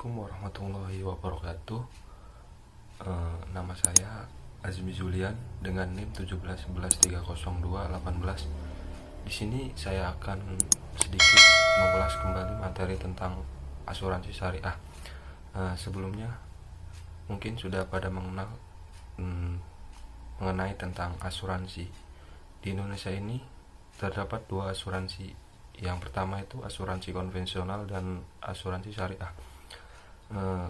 Assalamualaikum warahmatullahi wabarakatuh. Nama saya Azmi Julian dengan NIM 171130218. Di sini saya akan sedikit mengulas kembali materi tentang asuransi syariah. Sebelumnya mungkin sudah pada mengenal mengenai tentang asuransi. Di Indonesia ini terdapat dua asuransi. Yang pertama itu asuransi konvensional dan asuransi syariah.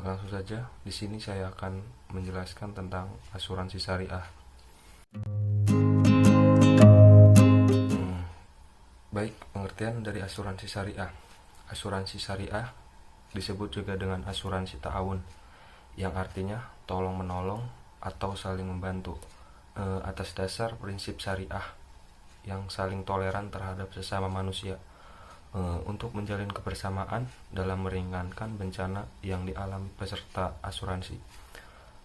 Langsung saja, di sini saya akan menjelaskan tentang asuransi syariah. Baik, pengertian dari asuransi syariah. Asuransi syariah disebut juga dengan asuransi ta'awun, yang artinya tolong menolong atau saling membantu atas dasar prinsip syariah yang saling toleran terhadap sesama manusia, untuk menjalin kebersamaan dalam meringankan bencana yang dialami peserta asuransi.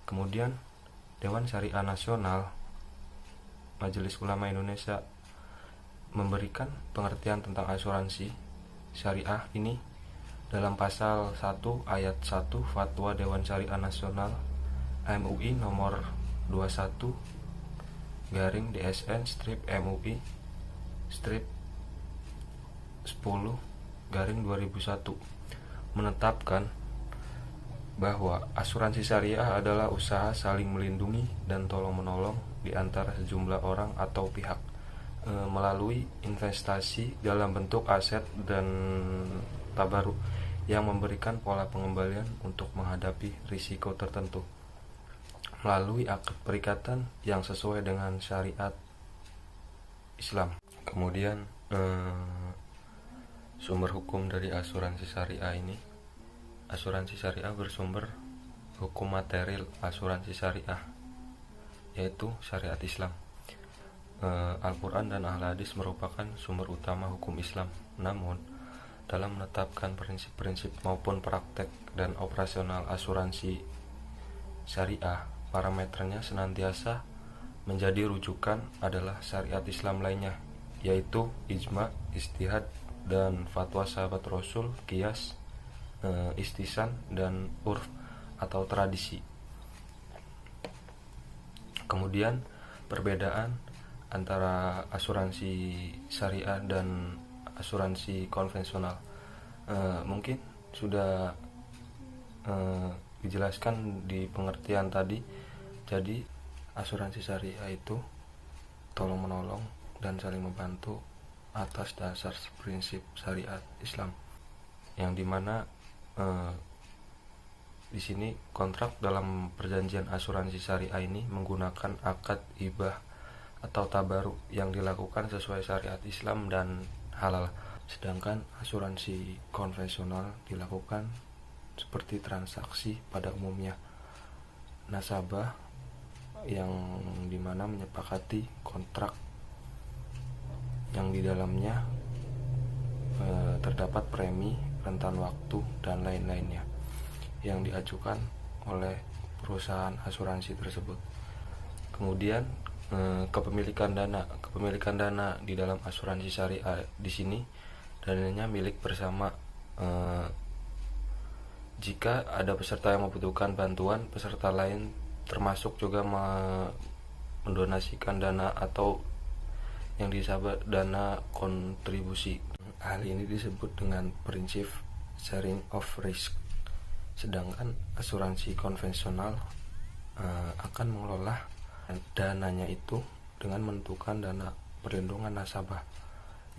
Kemudian Dewan Syariah Nasional Majelis Ulama Indonesia memberikan pengertian tentang asuransi syariah ini dalam pasal 1 ayat 1 Fatwa Dewan Syariah Nasional MUI nomor 21 garing DSN strip MUI strip 10 garing 2001 menetapkan bahwa asuransi syariah adalah usaha saling melindungi dan tolong menolong di antara sejumlah orang atau pihak melalui investasi dalam bentuk aset dan tabaruk yang memberikan pola pengembalian untuk menghadapi risiko tertentu melalui akad perikatan yang sesuai dengan syariat Islam. Kemudian sumber hukum dari asuransi syariah ini, asuransi syariah bersumber hukum material asuransi syariah, yaitu syariat Islam. Al-Quran dan Ahli Hadis merupakan sumber utama hukum Islam. Namun, dalam menetapkan prinsip-prinsip maupun praktek dan operasional asuransi syariah, parameternya senantiasa menjadi rujukan adalah syariat Islam lainnya, yaitu ijma, ijtihad, dan fatwa sahabat Rasul, qiyas, istisan, dan urf atau tradisi. Kemudian perbedaan antara asuransi syariah dan asuransi konvensional mungkin sudah dijelaskan di pengertian tadi. Jadi asuransi syariah itu tolong menolong dan saling membantu atas dasar prinsip syariat Islam, yang dimana di sini kontrak dalam perjanjian asuransi syariah ini menggunakan akad hibah atau tabaruk yang dilakukan sesuai syariat Islam dan halal. Sedangkan asuransi konvensional dilakukan seperti transaksi pada umumnya, nasabah yang dimana menyepakati kontrak yang di dalamnya terdapat premi, rentan waktu, dan lain-lainnya yang diajukan oleh perusahaan asuransi tersebut. Kemudian kepemilikan dana di dalam asuransi syariah di sini dananya milik bersama. Jika ada peserta yang membutuhkan bantuan, peserta lain termasuk juga mendonasikan dana atau yang disebut dana kontribusi. Hal ini disebut dengan prinsip sharing of risk. Sedangkan asuransi konvensional akan mengelola dananya itu dengan menentukan dana perlindungan nasabah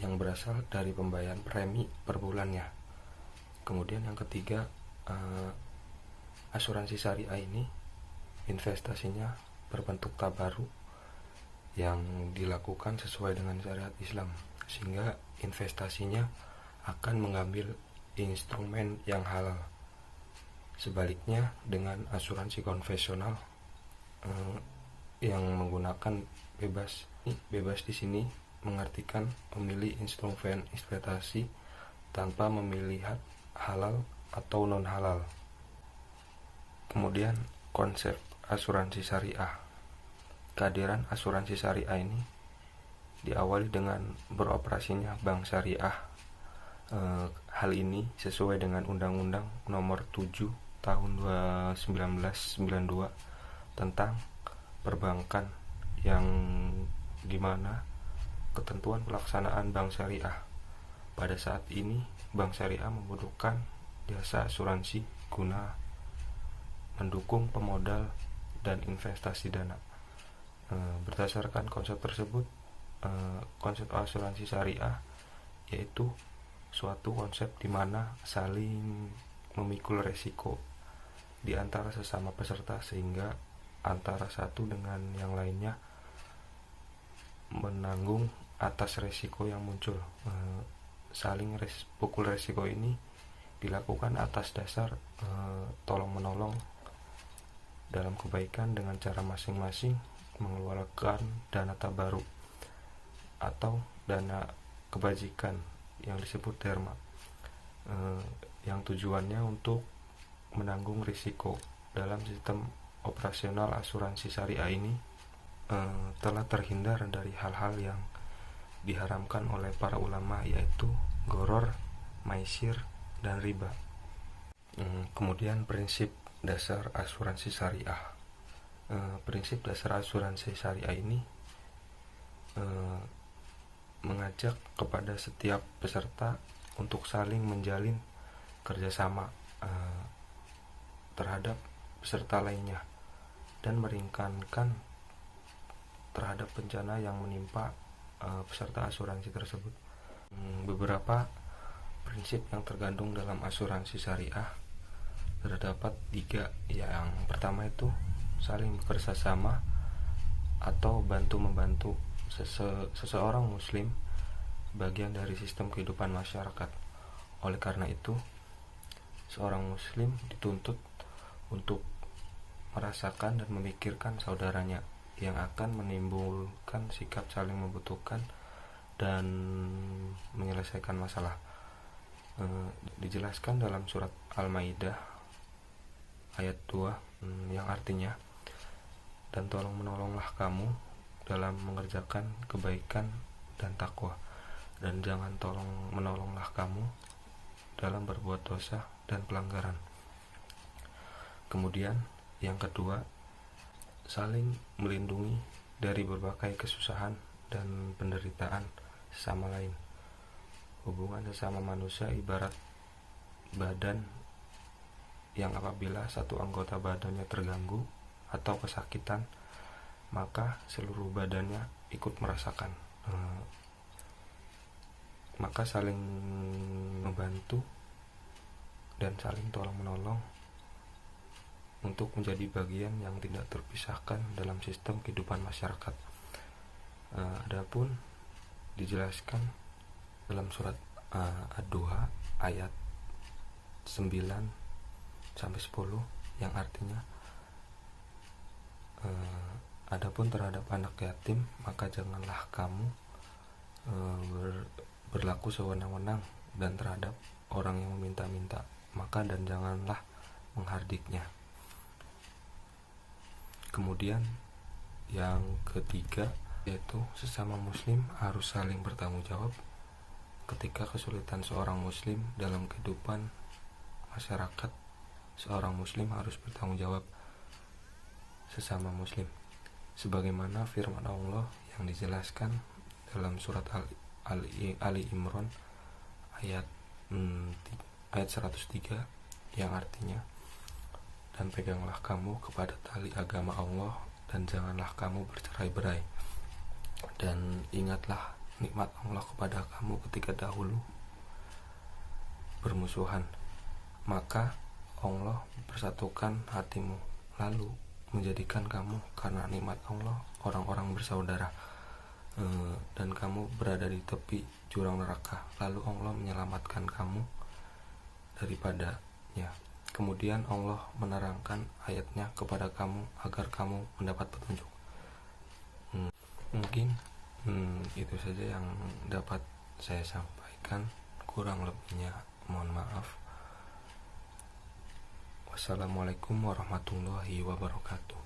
yang berasal dari pembayaran premi per bulannya. Kemudian yang ketiga, asuransi syariah ini investasinya berbentuk tabaruk yang dilakukan sesuai dengan syariat Islam, sehingga investasinya akan mengambil instrumen yang halal. Sebaliknya dengan asuransi konvensional yang menggunakan bebas di sini mengartikan memilih instrumen investasi tanpa memilih halal atau non halal. Kemudian konsep asuransi syariah. Kehadiran asuransi syariah ini diawali dengan beroperasinya bank syariah Hal ini sesuai dengan Undang-Undang Nomor 7 Tahun 1992 tentang perbankan, yang dimana ketentuan pelaksanaan bank syariah. Pada saat ini, bank syariah membutuhkan jasa asuransi guna mendukung pemodal dan investasi dana. Berdasarkan konsep tersebut, konsep asuransi syariah yaitu suatu konsep di mana saling memikul resiko di antara sesama peserta, sehingga antara satu dengan yang lainnya menanggung atas resiko yang muncul. Saling pukul resiko ini dilakukan atas dasar tolong menolong dalam kebaikan dengan cara masing-masing mengeluarkan dana tabaruk atau dana kebajikan yang disebut derma, yang tujuannya untuk menanggung risiko. Dalam sistem operasional asuransi syariah ini telah terhindar dari hal-hal yang diharamkan oleh para ulama, yaitu goror, maisir, dan riba. Kemudian prinsip dasar asuransi syariah. Prinsip dasar asuransi syariah ini mengajak kepada setiap peserta untuk saling menjalin kerjasama terhadap peserta lainnya dan meringankan terhadap bencana yang menimpa peserta asuransi tersebut. Beberapa prinsip yang tergandung dalam asuransi syariah terdapat 3. Yang pertama itu saling bekerja sama atau bantu-membantu. Seseorang muslim bagian dari sistem kehidupan masyarakat. Oleh karena itu, seorang muslim dituntut untuk merasakan dan memikirkan saudaranya yang akan menimbulkan sikap saling membutuhkan dan menyelesaikan masalah. Dijelaskan dalam surat Al-Maidah ayat 2 yang artinya, dan tolong menolonglah kamu dalam mengerjakan kebaikan dan takwa, dan jangan tolong menolonglah kamu dalam berbuat dosa dan pelanggaran. Kemudian yang kedua, saling melindungi dari berbagai kesusahan dan penderitaan sesama lain. Hubungan sesama manusia ibarat badan yang apabila satu anggota badannya terganggu atau kesakitan, maka seluruh badannya ikut merasakan. Maka saling membantu dan saling tolong menolong untuk menjadi bagian yang tidak terpisahkan dalam sistem kehidupan masyarakat. Adapun dijelaskan dalam surat Ad-Duha ayat 9-10 yang artinya, adapun terhadap anak yatim, maka janganlah kamu berlaku sewenang-wenang, dan terhadap orang yang meminta-minta, maka dan janganlah menghardiknya. Kemudian yang ketiga, yaitu sesama muslim harus saling bertanggung jawab. Ketika kesulitan seorang muslim dalam kehidupan masyarakat, seorang muslim harus bertanggung jawab sesama muslim, sebagaimana firman Allah yang dijelaskan dalam surat Ali Imran ayat 103 yang artinya, dan peganglah kamu kepada tali agama Allah, dan janganlah kamu bercerai-berai, dan ingatlah nikmat Allah kepada kamu ketika dahulu bermusuhan, maka Allah bersatukan hatimu, lalu menjadikan kamu karena nikmat Allah orang-orang bersaudara, dan kamu berada di tepi jurang neraka, lalu Allah menyelamatkan kamu daripadanya. Kemudian Allah menerangkan ayatnya kepada kamu agar kamu mendapat petunjuk. Mungkin itu saja yang dapat saya sampaikan, kurang lebihnya mohon maaf. Wassalamualaikum warahmatullahi wabarakatuh.